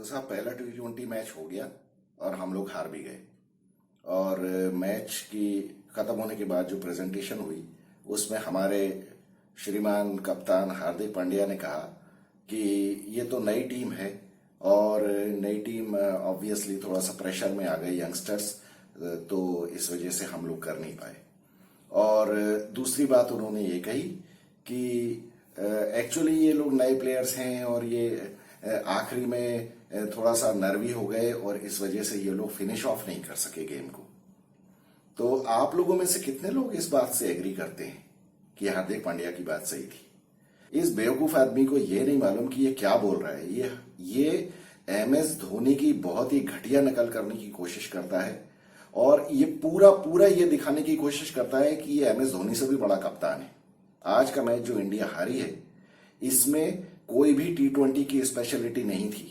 तो साहब पहला T20 मैच हो गया और हम लोग हार भी गए। और मैच की खत्म होने के बाद जो प्रेजेंटेशन हुई उसमें हमारे श्रीमान कप्तान हार्दिक पांड्या ने कहा कि ये तो नई टीम है और नई टीम ऑब्वियसली थोड़ा सा प्रेशर में आ गई यंगस्टर्स, तो इस वजह से हम लोग कर नहीं पाए। और दूसरी बात उन्होंने ये कही कि एक्चुअली ये लोग नए प्लेयर्स हैं और ये आखिरी में थोड़ा सा नर्वी हो गए और इस वजह से ये लोग फिनिश ऑफ नहीं कर सके गेम को। तो आप लोगों में से कितने लोग इस बात से एग्री करते हैं कि हार्दिक पांड्या की बात सही थी? इस बेवकूफ आदमी को ये नहीं मालूम कि ये क्या बोल रहा है। ये MS धोनी की बहुत ही घटिया नकल करने की कोशिश करता है और ये पूरा पूरा ये दिखाने की कोशिश करता है कि ये MS धोनी से भी बड़ा कप्तान है। आज का मैच जो इंडिया हारी है इसमें कोई भी T20 की स्पेशलिटी नहीं थी।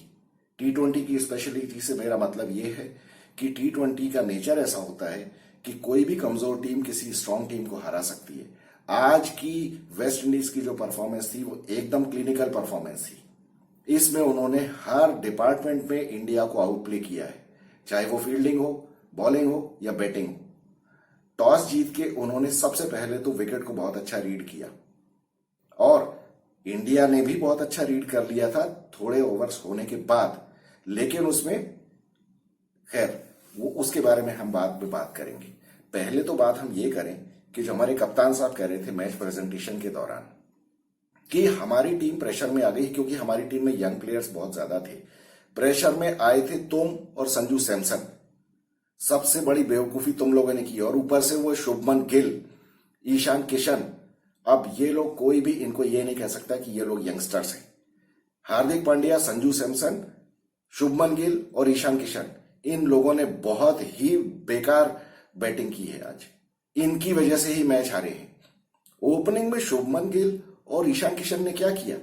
T20 की स्पेशलिटी से मेरा मतलब ये है कि T20 का नेचर ऐसा होता है कि कोई भी कमजोर टीम किसी स्ट्रांग टीम को हरा सकती है। आज की वेस्ट इंडीज की जो परफॉर्मेंस थी वो एकदम क्लिनिकल परफॉर्मेंस थी। इसमें उन्होंने हर डिपार्टमेंट में इंडिया को आउटप्ले किया है, चाहे वो फील्डिंग हो, बॉलिंग हो या बैटिंग हो। टॉस जीत के उन्होंने सबसे पहले तो विकेट को बहुत अच्छा रीड किया और इंडिया ने भी बहुत अच्छा रीड कर लिया था थोड़े ओवर्स होने के बाद, लेकिन उसमें खैर वो उसके बारे में हम बाद में बात करेंगे। पहले तो बात हम ये करें कि जो हमारे कप्तान साहब कह रहे थे मैच प्रेजेंटेशन के दौरान कि हमारी टीम प्रेशर में आ गई क्योंकि हमारी टीम में यंग प्लेयर्स बहुत ज्यादा थे। प्रेशर में आए थे तुम और संजू सैमसन। सबसे बड़ी बेवकूफी तुम लोगों ने की और ऊपर से वो शुभमन गिल, ईशान किशन। अब ये लोग कोई भी इनको ये नहीं कह सकता कि ये लोग यंगस्टर्स हैं। हार्दिक पांड्या, संजू सैमसन, शुभमन गिल और ईशान किशन, इन लोगों ने बहुत ही बेकार बैटिंग की है। आज इनकी वजह से ही मैच हारे हैं। ओपनिंग में शुभमन गिल और ईशान किशन ने क्या किया?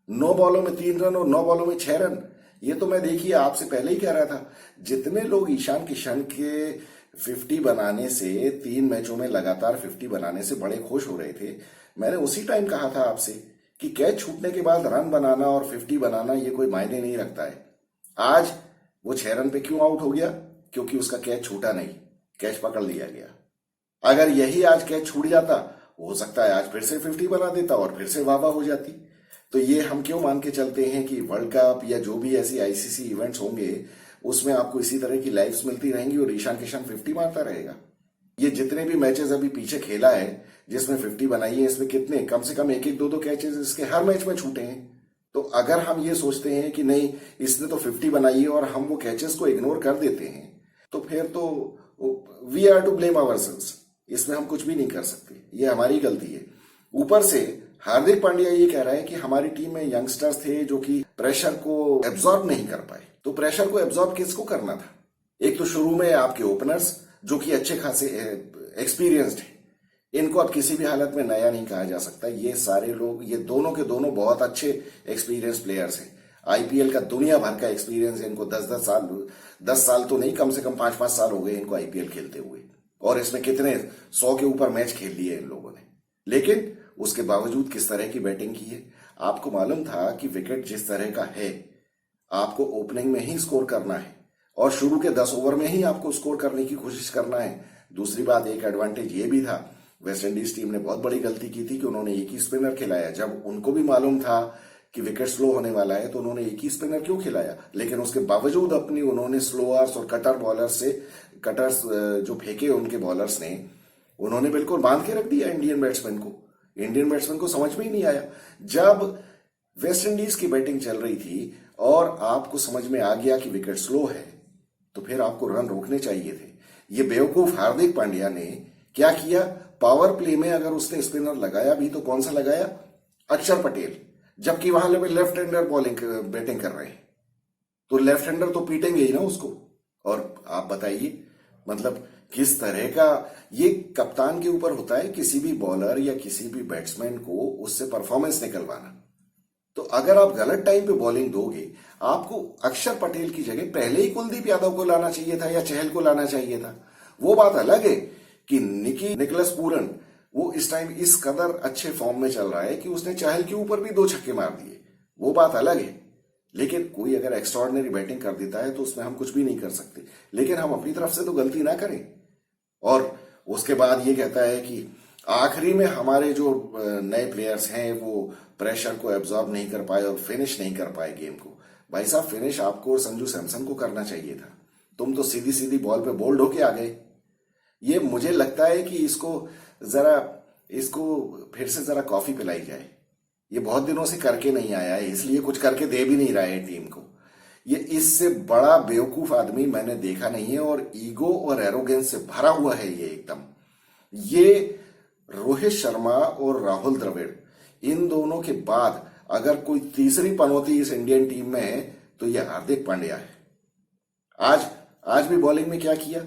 9 बॉलों में 3 रन और 9 बॉलों में 6 रन। ये तो मैं देखिए आपसे पहले ही कह रहा था, जितने लोग ईशान किशन के 50 बनाने से 3 मैचों में लगातार 50 बनाने से बड़े खुश हो रहे थे, मैंने उसी टाइम कहा था आपसे कि कैच छूटने के बाद रन बनाना और 50 बनाना ये कोई मायने नहीं रखता है। आज वो 6 रन पे क्यों आउट हो गया? क्योंकि उसका कैच छूटा नहीं, कैच पकड़ लिया गया। अगर यही आज कैच छूट जाता, हो सकता है आज फिर से 50 बना देता और फिर से वाह वाह हो जाती। तो ये हम क्यों मान के चलते हैं कि वर्ल्ड कप या जो भी ऐसी ICC इवेंट्स होंगे उसमें आपको इसी तरह की लाइव्स मिलती रहेंगी और ईशान किशन 50 मारता रहेगा? ये जितने भी मैचेस अभी पीछे खेला है जिसमें 50 बनाई है, इसमें कितने कम से कम 1-1, 2-2 कैचेस इसके हर मैच में छूटे हैं। तो अगर हम ये सोचते हैं कि नहीं इसने तो 50 बनाई है और हम वो कैचेस को इग्नोर कर देते हैं, तो फिर तो we are to blame ourselves. इसमें हम कुछ भी नहीं कर सकते, ये हमारी गलती है। ऊपर से हार्दिक पांड्या ये कह रहा है कि हमारी टीम में यंगस्टर्स थे जो कि प्रेशर को एब्जॉर्ब नहीं कर पाए। तो प्रेशर को एब्जॉर्ब किसको करना था? एक तो शुरू में आपके ओपनर्स जो कि अच्छे खासे एक्सपीरियंस्ड हैं, इनको अब किसी भी हालत में नया नहीं कहा जा सकता। ये सारे लोग, ये दोनों के दोनों बहुत अच्छे एक्सपीरियंस प्लेयर्स हैं। IPL का दुनिया भर का एक्सपीरियंस है इनको। 10 साल तो नहीं, कम से कम 5-5 साल हो गए इनको IPL खेलते हुए और इसमें कितने 100 के ऊपर मैच खेल लिए इन लोगों ने। लेकिन उसके बावजूद किस तरह की बैटिंग की है? आपको मालूम था कि विकेट जिस तरह का है आपको ओपनिंग में ही स्कोर करना है और शुरू के 10 ओवर में ही आपको स्कोर करने की कोशिश करना है। दूसरी बात, एक एडवांटेज ये भी था, वेस्ट इंडीज टीम ने बहुत बड़ी गलती की थी कि उन्होंने एक ही स्पिनर खिलाया। जब उनको भी मालूम था कि विकेट स्लो होने वाला है तो उन्होंने एक ही स्पिनर क्यों खिलाया? लेकिन उसके बावजूद अपनी उन्होंने स्लोअर्स और कटर्स जो फेंके उनके बॉलर्स ने, उन्होंने बिल्कुल बांध के रख दिया इंडियन बैट्समैन को। इंडियन बैट्समैन को समझ में ही नहीं आया। जब वेस्ट इंडीज की बैटिंग चल रही थी और आपको समझ में आ गया कि विकेट स्लो है, तो फिर आपको रन रोकने चाहिए थे। ये बेवकूफ हार्दिक पांड्या ने क्या किया? पावर प्ले में अगर उसने स्पिनर लगाया भी तो कौन सा लगाया? अक्षर पटेल, जबकि वहां लेफ्ट हैंडर बैटिंग कर रहे हैं। तो लेफ्ट हैंडर तो पीटेंगे ही ना उसको। और आप बताइए मतलब किस तरह का ये कप्तान के ऊपर होता है किसी भी बॉलर या किसी भी बैट्समैन को उससे परफॉर्मेंस निकलवाना। तो अगर आप गलत टाइम पे बॉलिंग दोगे, आपको अक्षर पटेल की जगह पहले ही कुलदीप यादव को लाना चाहिए था या चहल को लाना चाहिए था। वो बात अलग है कि निकोलस पूरन वो इस टाइम इस कदर अच्छे फॉर्म में चल रहा है कि उसने चहल के ऊपर भी 2 छक्के मार दिए। वो बात अलग है। लेकिन कोई अगर एक्स्ट्रॉर्डिनरी बैटिंग कर देता है तो उसमें हम कुछ भी नहीं कर सकते, लेकिन हम अपनी तरफ से तो गलती ना करें। और उसके बाद ये कहता है कि आखिरी में हमारे जो नए प्लेयर्स हैं वो प्रेशर को एब्जॉर्ब नहीं कर पाए और फिनिश नहीं कर पाए गेम को। भाई साहब, फिनिश आपको और संजू सैमसन को करना चाहिए था, तुम तो सीधी सीधी बॉल पे बोल्ड होके आ गए। ये मुझे लगता है कि इसको फिर से जरा कॉफी पिलाई जाए। ये बहुत दिनों से करके नहीं आया है, इसलिए कुछ करके दे भी नहीं रहा है टीम को। ये इससे बड़ा बेवकूफ आदमी मैंने देखा नहीं है, और ईगो और एरोगेंस से भरा हुआ है ये एकदम। ये रोहित शर्मा और राहुल द्रविड़, इन दोनों के बाद अगर कोई तीसरी पनौती इस इंडियन टीम में है तो ये हार्दिक पांड्या है। आज भी बॉलिंग में क्या किया,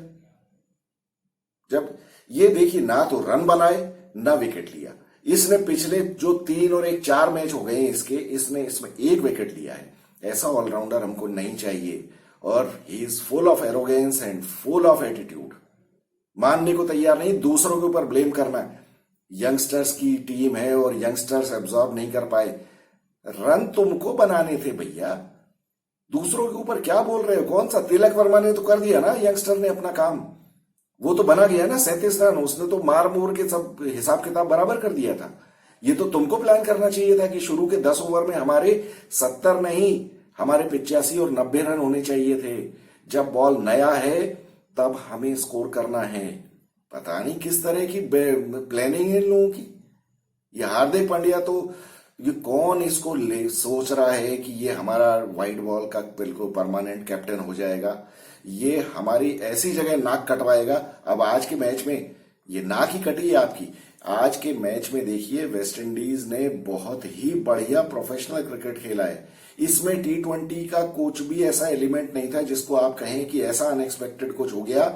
जब ये देखिए ना तो रन बनाए ना विकेट लिया। इसने पिछले जो 3 और 1 4 मैच हो गए हैं इसने इसमें 1 विकेट लिया है। ऐसा ऑलराउंडर हमको नहीं चाहिए, और he is full of arrogance and full of attitude. मानने को तैयार नहीं, दूसरों के ऊपर ब्लेम करना। यंगस्टर्स की टीम है और यंगस्टर्स एब्जॉर्ब नहीं कर पाए। रन तुमको बनाने थे भैया, दूसरों के ऊपर क्या बोल रहे हो? कौन सा तिलक वर्मा ने तो कर दिया ना, यंगस्टर ने अपना काम, वो तो बना गया ना 37 रन। उसने तो मार मोर के सब हिसाब किताब बराबर कर दिया था। ये तो तुमको प्लान करना चाहिए था कि शुरू के 10 ओवर में हमारे 70 नहीं, हमारे 85 और 90 रन होने चाहिए थे। जब बॉल नया है तब हमें स्कोर करना है। पता नहीं किस तरह की प्लानिंग है इन लोगों की। ये हार्दिक पांड्या तो, ये कौन इसको सोच रहा है कि ये हमारा व्हाइट बॉल का बिल्कुल परमानेंट कैप्टन हो जाएगा, ये हमारी ऐसी जगह नाक कटवाएगा। अब आज के मैच में ये नाक ही कटी है आपकी। आज के मैच में देखिए, वेस्ट इंडीज ने बहुत ही बढ़िया प्रोफेशनल क्रिकेट खेला है। इसमें T20 का कुछ भी ऐसा एलिमेंट नहीं था जिसको आप कहें कि ऐसा अनएक्सपेक्टेड कुछ हो गया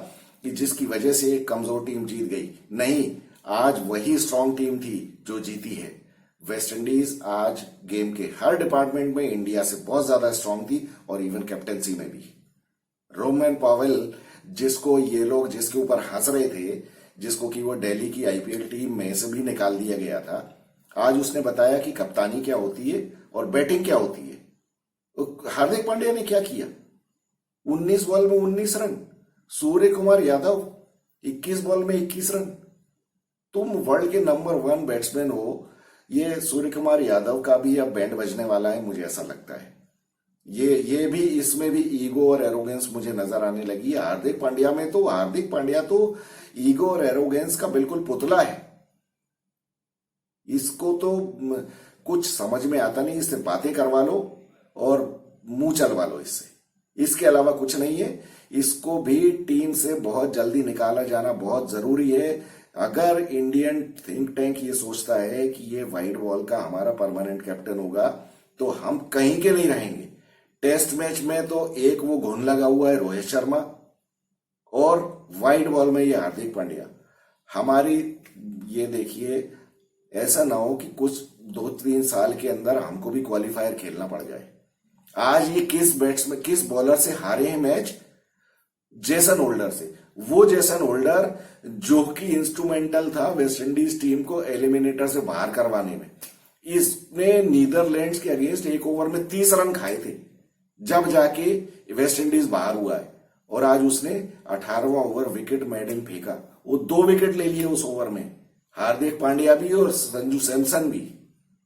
कि जिसकी वजह से एक कमजोर टीम जीत गई। नहीं, आज वही स्ट्रांग टीम थी जो जीती है। वेस्ट इंडीज आज गेम के हर डिपार्टमेंट में इंडिया से बहुत ज्यादा स्ट्रांग थी, और इवन कैप्टेंसी में भी। रोमन पॉवेल, जिसको ये लोग जिसके ऊपर हंस रहे थे, जिसको कि वो दिल्ली की IPL टीम में से भी निकाल दिया गया था, आज उसने बताया कि कप्तानी क्या होती है और बैटिंग क्या होती है। तो हार्दिक पांड्या ने क्या किया? 19 बॉल में 19 रन। सूर्य कुमार यादव 21 बॉल में 21 रन। तुम वर्ल्ड के नंबर 1 बैट्समैन हो। ये सूर्य कुमार यादव का भी अब बैंड बजने वाला है, मुझे ऐसा लगता है। ये भी, इसमें भी ईगो और एरोगेंस मुझे नजर आने लगी है। हार्दिक पांड्या तो ईगो और एरोगेंस का बिल्कुल पुतला है। इसको तो कुछ समझ में आता नहीं। इससे बातें करवा लो और मुंह चलवा लो इससे, इसके अलावा कुछ नहीं है। इसको भी टीम से बहुत जल्दी निकाला जाना बहुत जरूरी है। अगर इंडियन थिंक टैंक ये सोचता है कि ये व्हाइट बॉल का हमारा परमानेंट कैप्टन होगा तो हम कहीं के नहीं रहेंगे। टेस्ट मैच में तो एक वो घुन लगा हुआ है रोहित शर्मा, और व्हाइट बॉल में ये हार्दिक पांड्या। हमारी ये देखिए, ऐसा ना हो कि कुछ 2-3 साल के अंदर हमको भी क्वालिफायर खेलना पड़ जाए। आज ये किस बॉलर से हारे हैं मैच? जेसन होल्डर से। वो जेसन होल्डर जो कि इंस्ट्रूमेंटल था वेस्ट इंडीज टीम को एलिमिनेटर से बाहर करवाने में। इसने नीदरलैंड्स के अगेंस्ट 1 ओवर में 30 रन खाए थे, जब जाके वेस्ट इंडीज बाहर हुआ है। और आज उसने 18वां ओवर विकेट मेडिन फेंका, वो 2 विकेट ले लिए उस ओवर में। हार्दिक पांड्या भी और संजू सैमसन भी।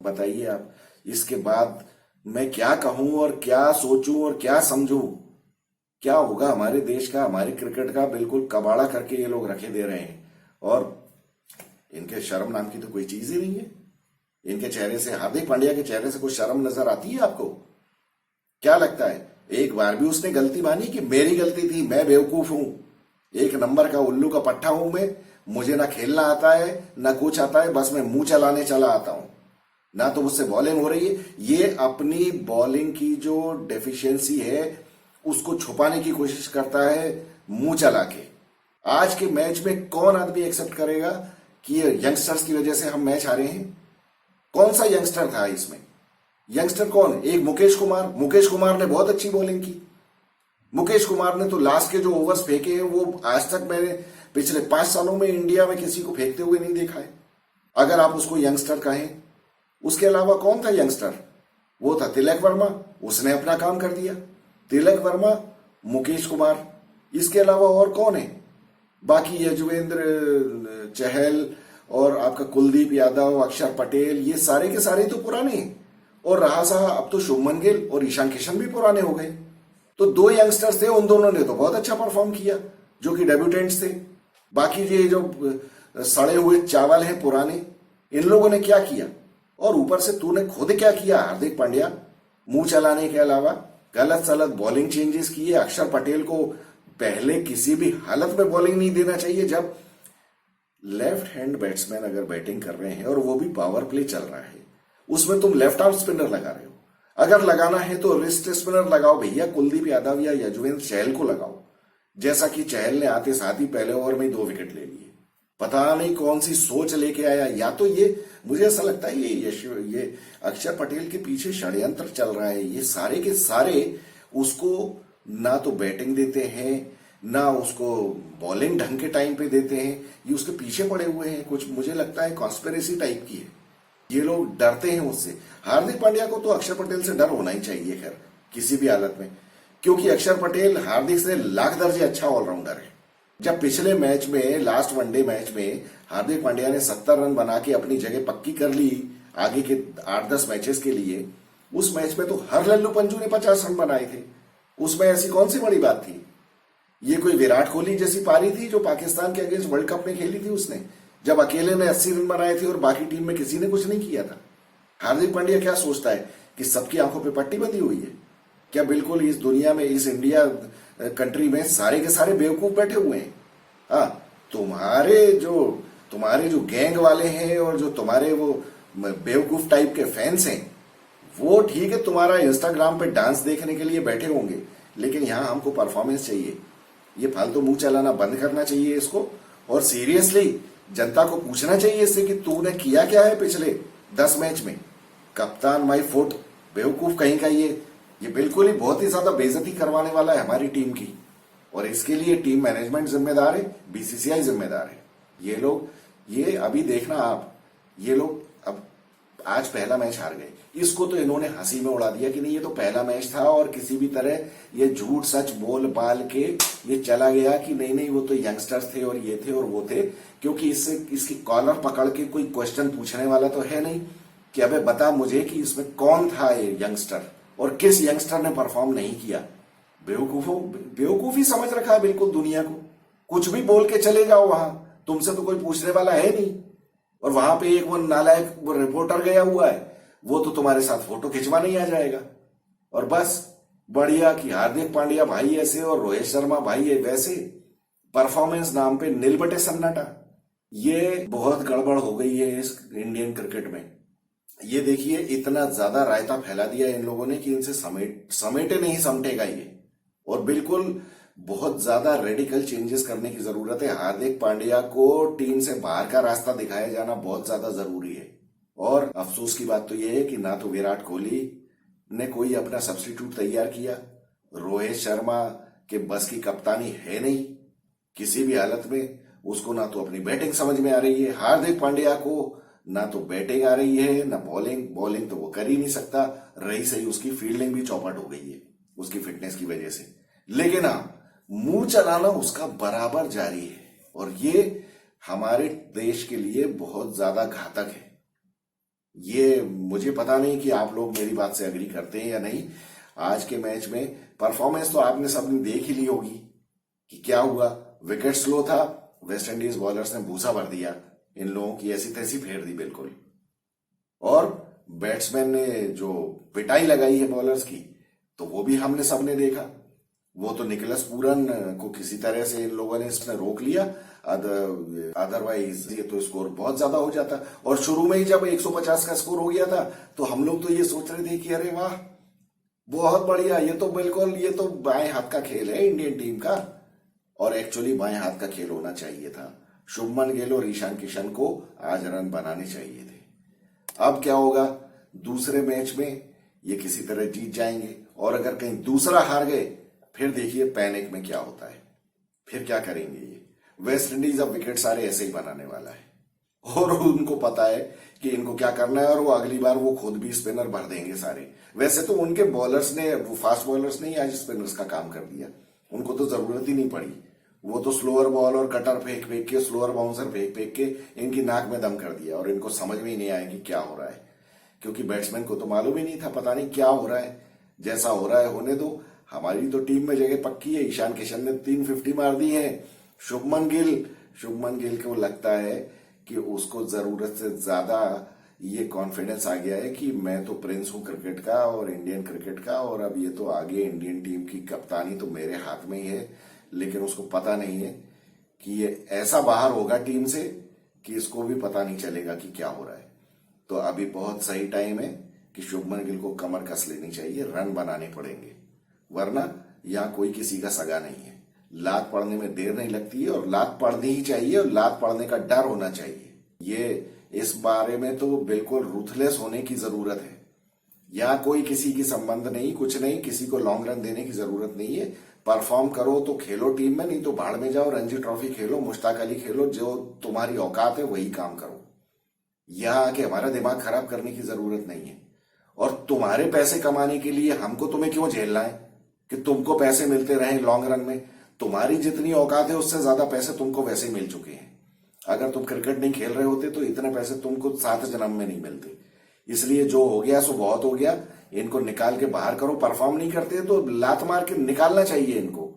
बताइए आप, इसके बाद मैं क्या कहूं और क्या सोचूं और क्या समझूं? क्या होगा हमारे देश का, हमारे क्रिकेट का? बिल्कुल कबाड़ा करके ये लोग रखे दे रहे हैं, और इनके शर्म नाम की तो कोई चीज ही नहीं है। इनके चेहरे से, हार्दिक पांड्या के चेहरे से कुछ शर्म नजर आती है आपको? क्या लगता है एक बार भी उसने गलती मानी कि मेरी गलती थी, मैं बेवकूफ हूं, 1 नंबर का उल्लू का पट्टा हूं मैं, मुझे ना खेलना आता है ना कुछ आता है, बस मैं मुंह चलाने चला आता हूं, ना तो मुझसे बॉलिंग हो रही है? ये अपनी बॉलिंग की जो डेफिशिएंसी है उसको छुपाने की कोशिश करता है मुंह चला के। आज के मैच में कौन आदमी एक्सेप्ट करेगा कि ये यंगस्टर्स की वजह से हम मैच हारे हैं? कौन सा यंगस्टर था इसमें? यंगस्टर कौन? एक मुकेश कुमार ने बहुत अच्छी बॉलिंग की। मुकेश कुमार ने तो लास्ट के जो ओवर्स फेंके हैं वो आज तक मैंने पिछले 5 सालों में इंडिया में किसी को फेंकते हुए नहीं देखा है, अगर आप उसको यंगस्टर कहें। उसके अलावा कौन था यंगस्टर? वो था तिलक वर्मा, उसने अपना काम कर दिया। तिलक वर्मा, मुकेश कुमार, इसके अलावा और कौन है? बाकी यजुवेंद्र चहल और आपका कुलदीप यादव, अक्षर पटेल, ये सारे के सारे तो पुराने हैं। और रहा सहा अब तो शुभमन गिल और ईशान किशन भी पुराने हो गए। तो दो यंगस्टर्स थे, उन दोनों ने तो बहुत अच्छा परफॉर्म किया जो कि डेब्यूटेंट्स थे। बाकी ये जो सड़े हुए चावल हैं पुराने, इन लोगों ने क्या किया? और ऊपर से तूने खुद क्या किया हार्दिक पांड्या? मुंह चलाने के अलावा गलत सलत बॉलिंग चेंजेस किए। अक्षर पटेल को पहले किसी भी हालत में बॉलिंग नहीं देना चाहिए। जब लेफ्ट हैंड बैट्समैन अगर बैटिंग कर रहे हैं और वो भी पावर प्ले चल रहा है, उसमें तुम लेफ्ट आर्म स्पिनर लगा रहे हो। अगर लगाना है तो रिस्ट स्पिनर लगाओ भैया, कुलदीप यादव या यजुवेंद्र चहल को लगाओ। जैसा कि चहल ने आते साथ ही पहले ओवर में 2 विकेट ले लिए। पता नहीं कौन सी सोच लेके आया। या तो ये, मुझे ऐसा लगता है ये अक्षर पटेल के पीछे षड्यंत्र चल रहा है। ये सारे के सारे उसको ना तो बैटिंग देते हैं, ना उसको बॉलिंग ढंग के टाइम पे देते हैं। ये उसके पीछे पड़े हुए हैं। कुछ मुझे लगता है कॉन्स्पिरेसी टाइप की है। ये लोग डरते हैं उससे। हार्दिक पांड्या को तो अक्षर पटेल से डर होना ही चाहिए खैर, किसी भी हालत में, क्योंकि अक्षर पटेल हार्दिक से लाख दर्जे अच्छा ऑलराउंडर है। जब पिछले मैच में, लास्ट वनडे मैच में हार्दिक पांड्या ने 70 रन बना के अपनी जगह पक्की कर ली आगे के 8-10 मैचेस के लिए, उस मैच में तो हर लल्लू पंजू ने 50 रन बनाए थे। उसमें ऐसी कौन सी बड़ी बात थी? ये कोई विराट कोहली जैसी पारी थी जो पाकिस्तान के अगेंस्ट वर्ल्ड कप में खेली थी उसने, जब अकेले ने 80 रन बनाए थे और बाकी टीम में किसी ने कुछ नहीं किया था। हार्दिक पांड्या क्या सोचता है कि सबकी आंखों पे पट्टी बंधी हुई है क्या? बिल्कुल इस दुनिया में, इस इंडिया कंट्री में सारे के सारे बेवकूफ बैठे हुए हैं। हाँ, तुम्हारे जो गैंग वाले हैं और जो तुम्हारे वो बेवकूफ टाइप के फैंस हैं, वो ठीक है तुम्हारा इंस्टाग्राम पे डांस देखने के लिए बैठे होंगे, लेकिन यहाँ हमको परफॉर्मेंस चाहिए। ये फालतू मुंह चलाना बंद करना चाहिए इसको, और सीरियसली जनता को पूछना चाहिए इससे कि तूने किया क्या है पिछले 10 मैच में। कप्तान माई फुट, बेवकूफ कहीं का ये बिल्कुल ही बहुत ही ज्यादा बेइज्जती करवाने वाला है हमारी टीम की। और इसके लिए टीम मैनेजमेंट जिम्मेदार है, बीसीसीआई जिम्मेदार है। ये अभी देखना आप, ये लोग अब आज पहला मैच हार गए, इसको तो इन्होंने हंसी में उड़ा दिया कि नहीं ये तो पहला मैच था और किसी भी तरह ये झूठ सच बोल बाल के ये चला गया कि नहीं वो तो यंगस्टर्स थे और ये थे और वो थे। क्योंकि इसकी कॉलर पकड़ के कोई क्वेश्चन पूछने वाला तो है नहीं कि अबे बता मुझे कि इसमें कौन था ये यंगस्टर और किस यंगस्टर ने परफॉर्म नहीं किया। बेवकूफी समझ रखा है बिल्कुल दुनिया को। कुछ भी बोल के चले जाओ वहां, तुमसे तो कोई पूछने वाला है नहीं। और वहां पे एक वो नालायक वो रिपोर्टर गया हुआ है, वो तो तुम्हारे साथ फोटो खिंचवाने ही आ जाएगा। और बस बढ़िया कि हार्दिक पांड्या भाई ऐसे और रोहित शर्मा भाई है वैसे, परफॉर्मेंस नाम पे नील बटे सन्नाटा। ये बहुत गड़बड़ हो गई है इस इंडियन क्रिकेट में। ये देखिए इतना ज्यादा रायता फैला दिया इन लोगों ने कि इनसे समेटे नहीं समटेगा ये। और बिल्कुल बहुत ज्यादा रेडिकल चेंजेस करने की जरूरत है। हार्दिक पांड्या को टीम से बाहर का रास्ता दिखाया जाना बहुत ज्यादा जरूरी है। और अफसोस की बात तो यह है कि ना तो विराट कोहली ने कोई अपना सब्स्टिट्यूट तैयार किया, रोहित शर्मा के बस की कप्तानी है नहीं किसी भी हालत में। उसको ना तो अपनी बैटिंग समझ में आ रही है, हार्दिक पांड्या को ना तो बैटिंग आ रही है ना बॉलिंग तो वो कर ही नहीं सकता। रही सही उसकी फील्डिंग भी चौपट हो गई है उसकी फिटनेस की वजह से। लेकिन हाँ, मुंह चलाना उसका बराबर जारी है और ये हमारे देश के लिए बहुत ज्यादा घातक है। ये मुझे पता नहीं कि आप लोग मेरी बात से एग्री करते हैं या नहीं। आज के मैच में परफॉर्मेंस तो आपने सबने देख ही ली होगी कि क्या हुआ। विकेट स्लो था, वेस्ट इंडीज बॉलर्स ने भूसा भर दिया, इन लोगों की ऐसी तैसी फेर दी बिल्कुल। और बैट्समैन ने जो पिटाई लगाई है बॉलर्स की, तो वो भी हमने सबने देखा। वो तो निकोलस पूरन को किसी तरह से इन लोगों ने इसमें रोक लिया, अदरवाइज ये तो स्कोर बहुत ज्यादा हो जाता। और शुरू में ही जब 150 का स्कोर हो गया था तो हम लोग तो ये सोच रहे थे कि अरे वाह बहुत बढ़िया, ये तो बाएं हाथ का खेल है इंडियन टीम का। और एक्चुअली बाएं हाथ का खेल होना चाहिए था। शुभमन गिल और ईशान किशन को आज रन बनाने चाहिए थे। अब क्या होगा, दूसरे मैच में ये किसी तरह जीत जाएंगे और अगर कहीं दूसरा हार गए फिर देखिए पैनिक में क्या होता है, फिर क्या करेंगे ये। वेस्ट इंडीज अब विकेट सारे ऐसे ही बनाने वाला है और उनको पता है कि इनको क्या करना है, और वो अगली बार वो खुद भी स्पिनर भर देंगे सारे। वैसे तो उनके बॉलर्स ने, वो फास्ट बॉलर्स ने ही आज स्पिनर्स का काम कर दिया, उनको तो जरूरत ही नहीं पड़ी। वो तो स्लोअर बॉल और कटर फेंक फेंक के, स्लोअर बाउंसर फेंक फेंक के इनकी नाक में दम कर दिया, और इनको समझ में ही नहीं आया कि क्या हो रहा है, क्योंकि बैट्समैन को तो मालूम ही नहीं था, पता नहीं क्या हो रहा है। जैसा हो रहा है होने दो, हमारी तो टीम में जगह पक्की है। ईशान किशन ने 350 मार दी है। शुभमन गिल को लगता है कि उसको जरूरत से ज्यादा ये कॉन्फिडेंस आ गया है कि मैं तो प्रिंस हूं क्रिकेट का और इंडियन क्रिकेट का, और अब ये तो आगे इंडियन टीम की कप्तानी तो मेरे हाथ में ही है। लेकिन उसको पता नहीं है कि ये ऐसा बाहर होगा टीम से कि इसको भी पता नहीं चलेगा कि क्या हो रहा है। तो अभी बहुत सही टाइम है कि शुभमन गिल को कमर कस लेनी चाहिए, रन बनाने पड़ेंगे, वरना यहां कोई किसी का सगा नहीं है। लात पड़ने में देर नहीं लगती है, और लात पड़नी ही चाहिए, और लात पड़ने का डर होना चाहिए। ये इस बारे में तो बिल्कुल रूथलेस होने की जरूरत है। यहां कोई किसी की संबंध नहीं, कुछ नहीं, किसी को लॉन्ग रन देने की जरूरत नहीं है। परफॉर्म करो तो खेलो टीम में, नहीं तो भाड़ में जाओ, रणजी ट्रॉफी खेलो, मुश्ताक अली खेलो, जो तुम्हारी औकात है वही काम करो। यहां आके हमारा दिमाग खराब करने की जरूरत नहीं है। और तुम्हारे पैसे कमाने के लिए हमको तुम्हें क्यों झेलना है कि तुमको पैसे मिलते रहे लॉन्ग रन में? तुम्हारी जितनी औकात है उससे ज्यादा पैसे तुमको वैसे मिल चुके हैं। अगर तुम क्रिकेट नहीं खेल रहे होते तो इतने पैसे तुमको 7 जन्म में नहीं मिलते। इसलिए जो हो गया सो बहुत हो गया, इनको निकाल के बाहर करो। परफॉर्म नहीं करते तो लात मार के निकालना चाहिए इनको।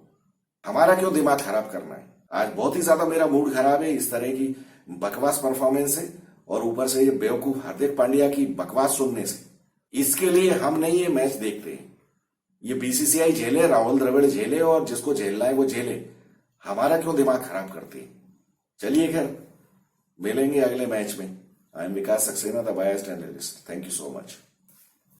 हमारा क्यों दिमाग खराब करना है? आज बहुत ही ज्यादा मेरा मूड खराब है इस तरह की बकवास परफॉर्मेंस से, और ऊपर से ये बेवकूफ हार्दिक पांड्या की बकवास सुनने से। इसके लिए हम नहीं ये मैच देखते हैं। ये बीसीसीआई झेले, राहुल द्रविड़ झेले, और जिसको झेलना है वो झेले। हमारा क्यों दिमाग खराब करते हैं? चलिए खैर, मिलेंगे अगले मैच में। I am Vikas Saxena, the biased analyst. Thank you so much.